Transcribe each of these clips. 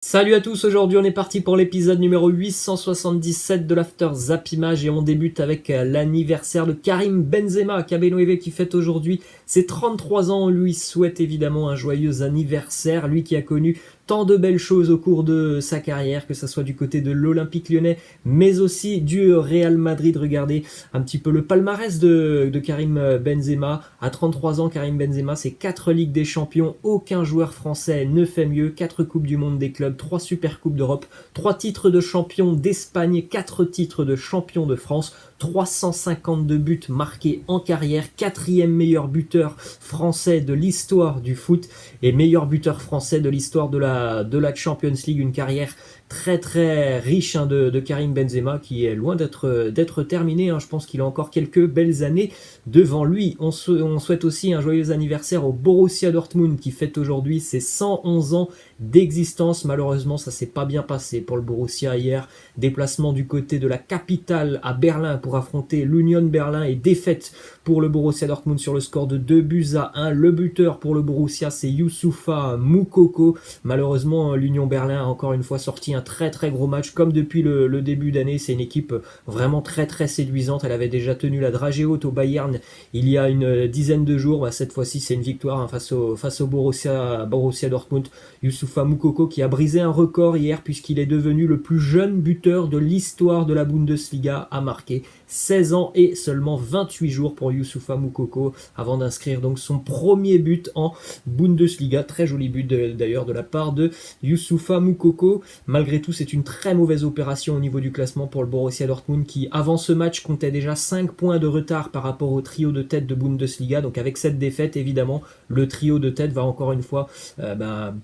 Salut à tous, aujourd'hui on est parti pour l'épisode numéro 877 de l'After Zappimage et on débute avec l'anniversaire de Karim Benzema, KB9 qui fête aujourd'hui ses 33 ans. On lui souhaite évidemment un joyeux anniversaire, lui qui a connu tant de belles choses au cours de sa carrière, que ce soit du côté de l'Olympique Lyonnais, mais aussi du Real Madrid. Regardez un petit peu le palmarès de Karim Benzema. À 33 ans, Karim Benzema, c'est 4 Ligues des Champions. Aucun joueur français ne fait mieux. 4 Coupes du Monde des clubs, 3 Super Coupes d'Europe, 3 titres de champion d'Espagne, 4 titres de champion de France, 352 buts marqués en carrière, 4e meilleur buteur français de l'histoire du foot et meilleur buteur français de l'histoire de la Champions League. Une carrière très très riche de Karim Benzema qui est loin d'être terminé. Je pense qu'il a encore quelques belles années devant lui. On souhaite aussi un joyeux anniversaire au Borussia Dortmund qui fête aujourd'hui ses 111 ans d'existence. Malheureusement, ça s'est pas bien passé pour le Borussia hier. Déplacement du côté de la capitale à Berlin pour affronter l'Union Berlin et défaite pour le Borussia Dortmund sur le score de 2-1. Le buteur pour le Borussia, c'est Youssoufa Moukoko. Malheureusement, l'Union Berlin a encore une fois sorti un très très gros match comme depuis le début d'année. C'est une équipe vraiment très très séduisante. Elle avait déjà tenu la dragée haute au Bayern il y a une dizaine de jours. Cette fois-ci, c'est une victoire face au Borussia Dortmund. Youssoufa Moukoko qui a brisé un record hier puisqu'il est devenu le plus jeune buteur de l'histoire de la Bundesliga à marquer. 16 ans et seulement 28 jours pour Youssoufa Moukoko avant d'inscrire donc son premier but en Bundesliga. Très joli but d'ailleurs de la part de Youssoufa Moukoko. Malgré tout, c'est une très mauvaise opération au niveau du classement pour le Borussia Dortmund qui, avant ce match, comptait déjà 5 points de retard par rapport au trio de tête de Bundesliga. Donc avec cette défaite, évidemment, le trio de tête va encore une fois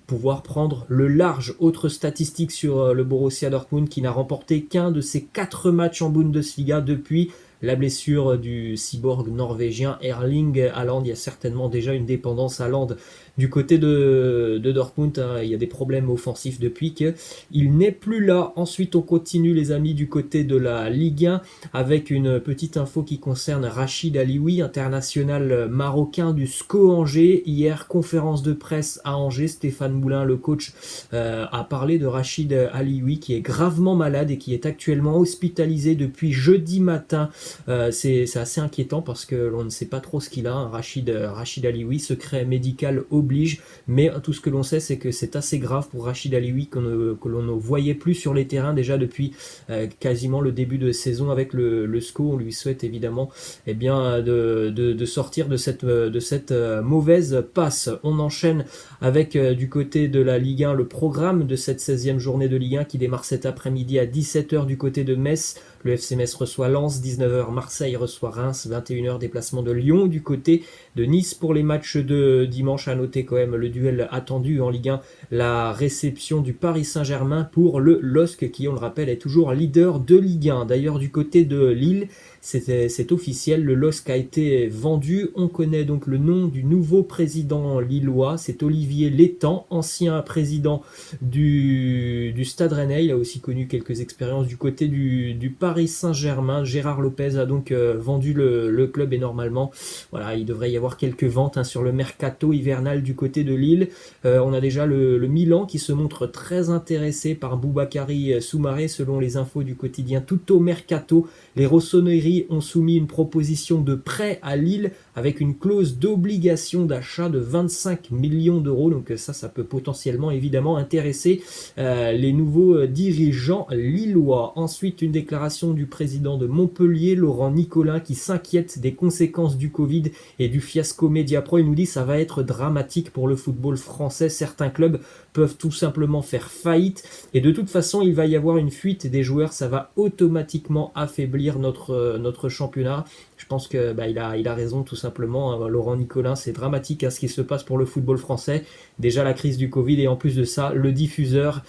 pouvoir prendre le large. Autre statistique sur le Borussia Dortmund qui n'a remporté qu'un de ses 4 matchs en Bundesliga depuis la blessure du cyborg norvégien Erling Haaland. Il y a certainement déjà une dépendance Haaland du côté de Dortmund. Il y a des problèmes offensifs depuis qu'il n'est plus là. Ensuite, on continue les amis du côté de la Ligue 1 avec une petite info qui concerne Rachid Alioui, international marocain du SCO Angers. Hier, conférence de presse à Angers, Stéphane Moulin, le coach, a parlé de Rachid Alioui qui est gravement malade et qui est actuellement hospitalisé depuis jeudi matin. C'est assez inquiétant parce que l'on ne sait pas trop ce qu'il a. Rachid Alioui, secret médical oblige, mais tout ce que l'on sait, c'est que c'est assez grave pour Rachid Alioui que l'on ne voyait plus sur les terrains déjà depuis quasiment le début de saison avec le SCO. On lui souhaite évidemment de sortir de cette mauvaise passe. On enchaîne avec du côté de la Ligue 1 le programme de cette 16e journée de Ligue 1 qui démarre cet après-midi à 17h du côté de Metz. Le FC Metz reçoit Lens, 19h Marseille reçoit Reims, 21h déplacement de Lyon du côté de Nice. Pour les matchs de dimanche, à noter quand même le duel attendu en Ligue 1, la réception du Paris Saint-Germain pour le LOSC qui, on le rappelle, est toujours leader de Ligue 1. D'ailleurs, du côté de Lille, c'est officiel, le LOSC a été vendu. On connaît donc le nom du nouveau président lillois, c'est Olivier Létang, ancien président du Stade Rennais. Il a aussi connu quelques expériences du côté du Paris Saint-Germain. Gérard Lopez a donc vendu le club et normalement, voilà, il devrait y avoir quelques ventes sur le mercato hivernal du côté de Lille. On a déjà le Milan qui se montre très intéressé par Boubakary Soumaré selon les infos du quotidien Tutto Mercato. Les Rossoneri ont soumis une proposition de prêt à Lille avec une clause d'obligation d'achat de 25 millions d'euros. Donc ça peut potentiellement évidemment intéresser les nouveaux dirigeants lillois. Ensuite, une déclaration du président de Montpellier, Laurent Nicolin, qui s'inquiète des conséquences du Covid et du fiasco Mediapro. Il nous dit que ça va être dramatique pour le football français. Certains clubs peuvent tout simplement faire faillite et de toute façon il va y avoir une fuite des joueurs, ça va automatiquement affaiblir notre championnat. Je pense que il a raison tout simplement. Laurent Nicolin, c'est dramatique ce qui se passe pour le football français. Déjà la crise du Covid et en plus de ça le diffuseur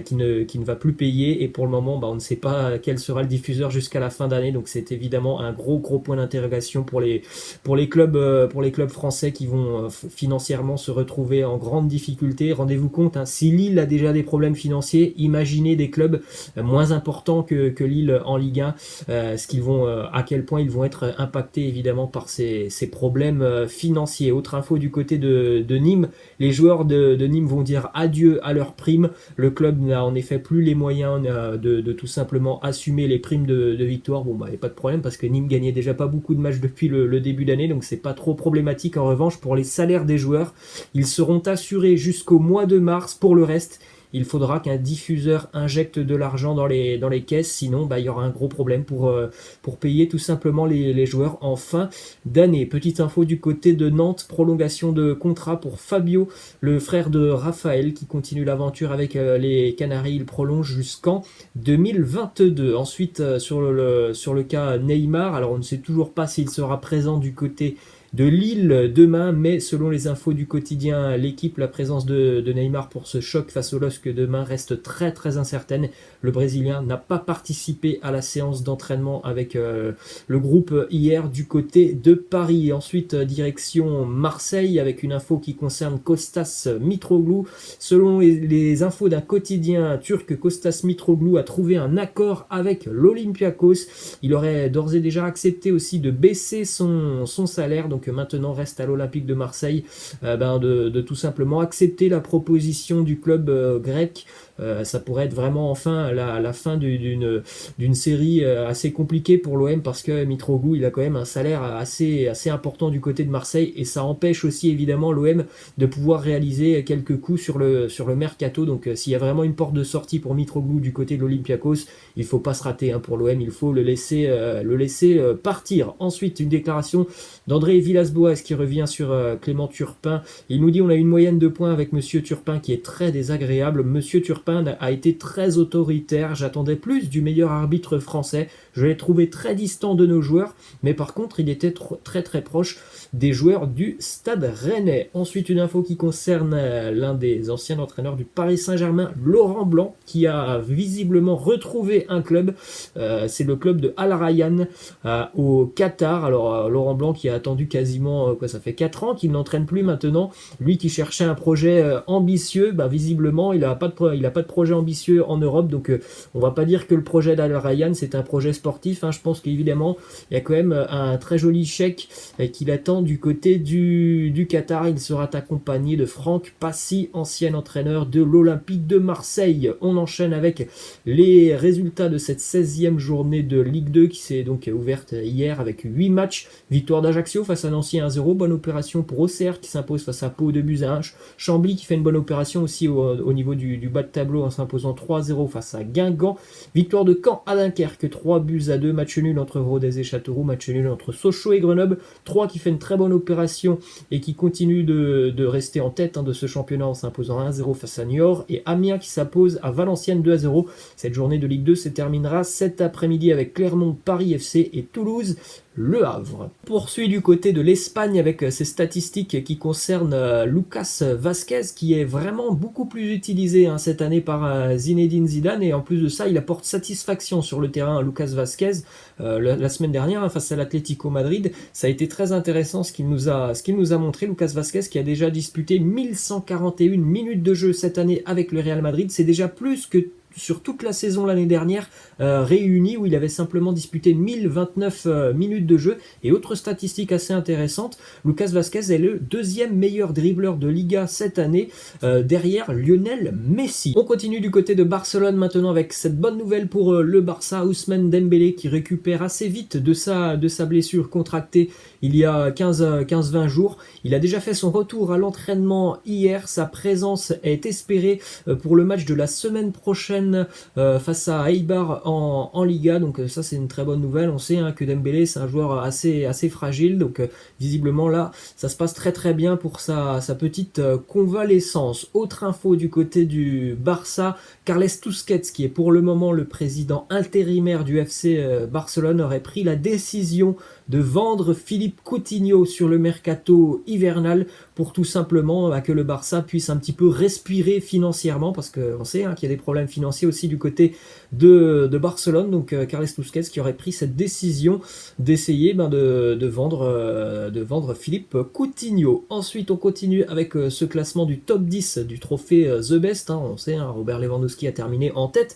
qui ne va plus payer et pour le moment on ne sait pas quel sera le diffuseur jusqu'à la fin d'année. Donc c'est évidemment un gros point d'interrogation pour les clubs français qui vont financièrement se retrouver en grande difficulté. Rendez-vous compte, si Lille a déjà des problèmes financiers, imaginez des clubs moins importants que Lille en Ligue 1, à quel point ils vont être impactés évidemment par ces ses problèmes financiers. Autre info du côté de Nîmes, les joueurs de Nîmes vont dire adieu à leurs primes. Le club n'a en effet plus les moyens de tout simplement assumer les primes de victoire. Bon, bah, il n'y a pas de problème parce que Nîmes gagnait déjà pas beaucoup de matchs depuis le début d'année, donc c'est pas trop problématique. En revanche, pour les salaires des joueurs, ils seront assurés jusqu'au mois de mars. Pour le reste, il faudra qu'un diffuseur injecte de l'argent dans les caisses, sinon il y aura un gros problème pour payer tout simplement les joueurs en fin d'année. Petite info du côté de Nantes, prolongation de contrat pour Fabio, le frère de Raphaël, qui continue l'aventure avec les Canaries. Il prolonge jusqu'en 2022. Ensuite, sur le cas Neymar, alors on ne sait toujours pas s'il sera présent du côté de Lille demain, mais selon les infos du quotidien L'équipe, la présence de Neymar pour ce choc face au LOSC demain reste très très incertaine. Le Brésilien n'a pas participé à la séance d'entraînement avec le groupe hier du côté de Paris. Ensuite, direction Marseille avec une info qui concerne Kostas Mitroglou. Selon les infos d'un quotidien turc, Kostas Mitroglou a trouvé un accord avec l'Olympiakos. Il aurait d'ores et déjà accepté aussi de baisser son salaire, donc maintenant reste à l'Olympique de Marseille de tout simplement accepter la proposition du club grec. Ça pourrait être vraiment enfin la fin d'une série assez compliquée pour l'OM, parce que Mitroglou, il a quand même un salaire assez important du côté de Marseille, et ça empêche aussi évidemment l'OM de pouvoir réaliser quelques coups sur le mercato. Donc s'il y a vraiment une porte de sortie pour Mitroglou du côté de l'Olympiakos, il faut pas se rater pour l'OM, il faut le laisser partir. Ensuite, une déclaration d'André Villas-Boas qui revient sur Clément Turpin. Il nous dit: on a une moyenne de points avec Monsieur Turpin qui est très désagréable. Monsieur Turpin a été très autoritaire. J'attendais plus du meilleur arbitre français. Je l'ai trouvé très distant de nos joueurs, mais par contre, il était très très proche des joueurs du Stade Rennais. Ensuite, une info qui concerne l'un des anciens entraîneurs du Paris Saint-Germain, Laurent Blanc, qui a visiblement retrouvé un club. C'est le club de Al Rayyan au Qatar. Alors, Laurent Blanc qui a attendu quasiment, ça fait 4 ans qu'il n'entraîne plus maintenant. Lui qui cherchait un projet ambitieux, visiblement, il a pas de projet ambitieux en Europe. Donc, on va pas dire que le projet d'Al Rayyan, c'est un projet sportif. Je pense qu'évidemment, il y a quand même un très joli chèque qui l'attend du côté du Qatar. Il sera accompagné de Franck Passy, ancien entraîneur de l'Olympique de Marseille. On enchaîne avec les résultats de cette 16e journée de Ligue 2 qui s'est donc ouverte hier avec 8 matchs. Victoire d'Ajaccio face à Nancy 1-0. Bonne opération pour Auxerre qui s'impose face à Pau 2-1. Chambly qui fait une bonne opération aussi au niveau du bas de tableau en s'imposant 3-0 face à Guingamp. Victoire de Caen à Dunkerque 3-2. Match nul entre Rodez et Châteauroux. Match nul entre Sochaux et Grenoble. 3 qui fait une très bonne opération et qui continue de rester en tête de ce championnat en s'imposant 1-0 face à Niort. Et Amiens qui s'impose à Valenciennes 2-0. Cette journée de Ligue 2 se terminera cet après-midi avec Clermont, Paris FC et Toulouse, Le Havre. Poursuit du côté de l'Espagne avec ces statistiques qui concernent Lucas Vazquez, qui est vraiment beaucoup plus utilisé cette année par Zinedine Zidane, et en plus de ça il apporte satisfaction sur le terrain. Lucas Vazquez la semaine dernière face à l'Atlético Madrid, ça a été très intéressant ce qu'il nous a montré. Lucas Vazquez qui a déjà disputé 1141 minutes de jeu cette année avec le Real Madrid, c'est déjà plus que sur toute la saison l'année dernière réunie, où il avait simplement disputé 1029 minutes de jeu. Et autre statistique assez intéressante, Lucas Vazquez est le deuxième meilleur dribbleur de Liga cette année, derrière Lionel Messi. On continue du côté de Barcelone maintenant avec cette bonne nouvelle pour le Barça. Ousmane Dembélé qui récupère assez vite de sa blessure contractée il y a 15-20 jours. Il a déjà fait son retour à l'entraînement hier. Sa présence est espérée pour le match de la semaine prochaine face à Eibar en Liga. Donc ça c'est une très bonne nouvelle. On sait que Dembélé c'est un joueur assez fragile, donc visiblement là ça se passe très très bien pour sa petite convalescence. Autre info du côté du Barça, Carles Tusquets, qui est pour le moment le président intérimaire du FC Barcelone, aurait pris la décision de vendre Philippe Coutinho sur le mercato hivernal pour tout simplement que le Barça puisse un petit peu respirer financièrement, parce qu'on sait qu'il y a des problèmes financiers aussi du côté de Barcelone. Donc Carles Tusquets qui aurait pris cette décision d'essayer de vendre Philippe Coutinho. Ensuite on continue avec ce classement du top 10 du trophée The Best. On sait, Robert Lewandowski a terminé en tête.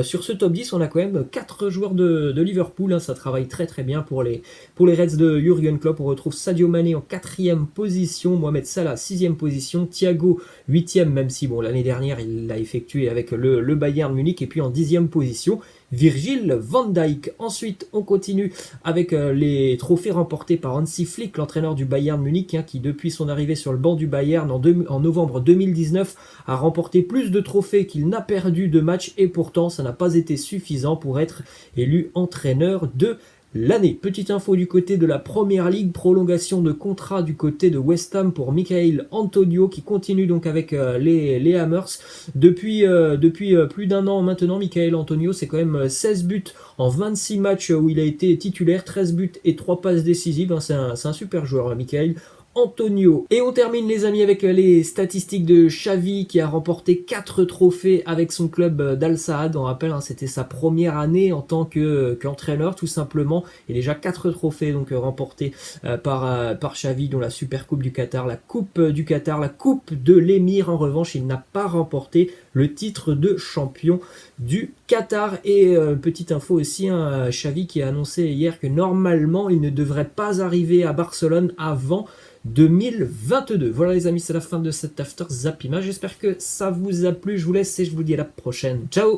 Sur ce top 10, on a quand même 4 joueurs de Liverpool. Ça travaille très très bien pour les Pour les Reds de Jürgen Klopp, on retrouve Sadio Mané en 4e position, Mohamed Salah 6e position, Thiago 8e, même si bon l'année dernière il l'a effectué avec le Bayern Munich, et puis en 10e position, Virgil van Dijk. Ensuite, on continue avec les trophées remportés par Hansi Flick, l'entraîneur du Bayern Munich, qui depuis son arrivée sur le banc du Bayern en novembre 2019 a remporté plus de trophées qu'il n'a perdu de matchs, et pourtant ça n'a pas été suffisant pour être élu entraîneur de l'année. Petite info du côté de la Première Ligue, prolongation de contrat du côté de West Ham pour Michail Antonio, qui continue donc avec les Hammers. Depuis plus d'un an maintenant, Michail Antonio, c'est quand même 16 buts en 26 matchs où il a été titulaire, 13 buts et 3 passes décisives. C'est un super joueur, Michail Antonio. Et on termine les amis avec les statistiques de Xavi, qui a remporté 4 trophées avec son club d'Al Saad. On rappelle, c'était sa première année en tant qu'entraîneur tout simplement, et déjà 4 trophées donc remportés par Xavi, dont la Super Coupe du Qatar, la Coupe du Qatar, la Coupe de l'Émir. En revanche, il n'a pas remporté le titre de champion du Qatar. Et petite info aussi, Xavi qui a annoncé hier que normalement il ne devrait pas arriver à Barcelone avant 2022. Voilà les amis, c'est la fin de cet After Zap Image. J'espère que ça vous a plu. Je vous laisse et je vous dis à la prochaine. Ciao!